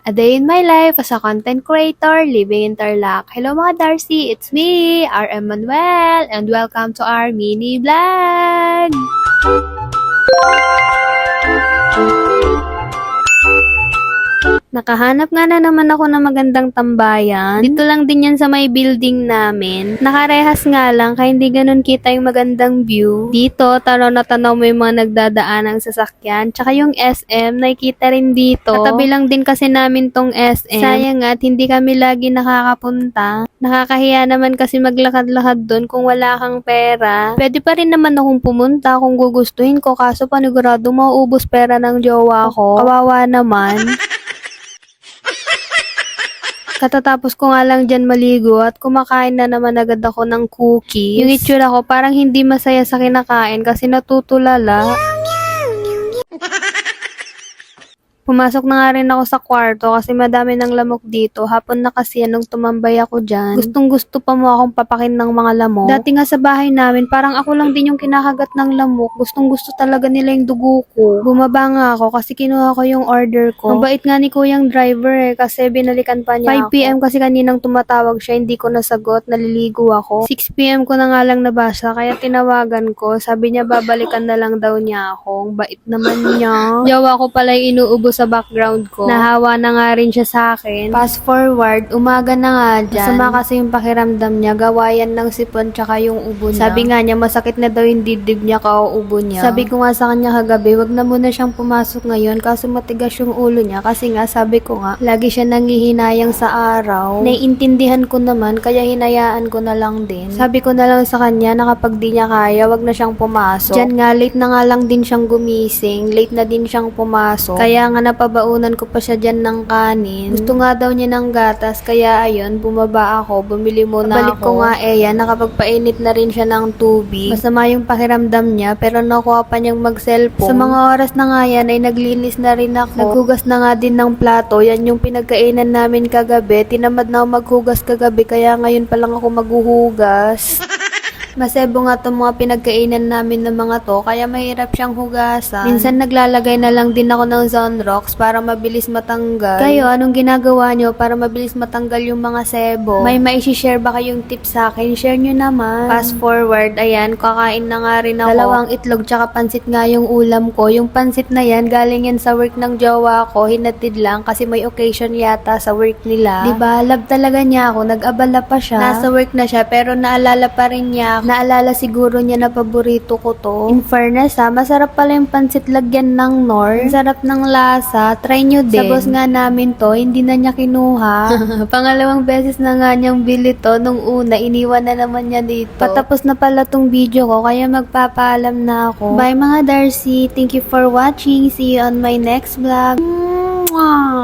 A day in my life as a content creator living in Tarlac. Hello mga Darcy, it's me, RM Manuel, and welcome to our mini vlog! Nakahanap nga na naman ako ng magandang tambayan. Dito lang din yan sa may building namin. Nakarehas nga lang kaya hindi ganun kita yung magandang view. Dito, tanaw na tanaw mo yung mga nagdadaan ng sasakyan. Tsaka yung SM, nakikita rin dito. Katabi lang din kasi namin tong SM. Sayang nga at hindi kami lagi nakakapunta. Nakakahiya naman kasi maglakad-lakad doon kung wala kang pera. Pwede pa rin naman akong pumunta kung gugustuhin ko kaso panigurado mauubos pera ng jowa ko. Kawawa naman. Katatapos ko nga lang dyan maligo at kumakain na naman agad ako ng cookies. Yung itsura ko parang hindi masaya sa kinakain kasi natutulala. Pumasok na nga rin ako sa kwarto kasi madami ng lamok dito. Hapon na kasi nung tumambay ako dyan. Gustong gusto pa mo akong papakin ng mga lamok. Dati nga sa bahay namin, parang ako lang din yung kinakagat ng lamok. Gustong gusto talaga nila yung dugo ko. Bumaba nga ako kasi kinuha ko yung order ko. Ang bait nga ni kuyang driver kasi binalikan pa niya 5 PM kasi kaninang tumatawag siya, hindi ko nasagot, naliligo ako. 6 PM ko na nga lang nabasa kaya tinawagan ko. Sabi niya babalikan na lang daw niya ako. Ang bait naman niya. Jawa ko pala yung inuubo sa background ko. Nahawa na nga rin siya sa akin. Fast forward, umaga na nga dyan. Masama kasi yung pakiramdam niya. Gawayan ng sipon tsaka yung ubo niya. Sabi nga niya, masakit na daw yung dibdib niya kauubo niya. Sabi ko nga sa kanya kagabi, wag na muna siyang pumasok ngayon kaso matigas yung ulo niya. Kasi nga, sabi ko nga, lagi siya nangihinayang sa araw. Naiintindihan ko naman, kaya hinayaan ko na lang din. Sabi ko na lang sa kanya na kapag di niya kaya, wag na siyang pumasok. Diyan nga, late na nga lang din siyang gumising. Late na din siyang pumasok. Kaya nga napabaunan ko pa siya dyan ng kanin. Gusto nga daw niya ng gatas, kaya ayun, bumaba ako, bumili muna Balik ko nga nakapagpainit na rin siya ng tubig. Masama yung pakiramdam niya, pero nakuha pa niyang mag-cellphone. Sa mga oras na nga yan, ay naglinis na rin ako. Naghugas na nga din ng plato, yan yung pinagkainan namin kagabi. Tinamad na ako maghugas kagabi, kaya ngayon pa lang ako maghuhugas. Masebo nga itong mga pinagkainan namin ng mga to, kaya mahirap siyang hugasan. Minsan naglalagay na lang din ako ng Zonrox para mabilis matanggal. Kayo, anong ginagawa nyo para mabilis matanggal yung mga sebo? May maishishare ba kayong tips sa akin? Share nyo naman. Fast forward, ayan, kakain na nga rin ako. 2 itlog tsaka pansit nga yung ulam ko. Yung pansit na yan, galing yan sa work ng jowa ko. Hinatid lang kasi may occasion yata sa work nila. Diba? Love talaga niya ako. Nag-abala pa siya. Nasa work na siya pero naalala pa rin niya. Naalala siguro niya na paborito ko to. In fairness masarap pala yung pansit lagyan ng Nor. Sarap ng lasa. Try nyo din. Sa boss nga namin to, hindi na niya kinuha. Pangalawang beses na nga niyang bili to. Nung una, iniwan na naman niya dito. Patapos na pala tong video ko, kaya magpapaalam na ako. Bye mga Darcy. Thank you for watching. See you on my next vlog. Mwah!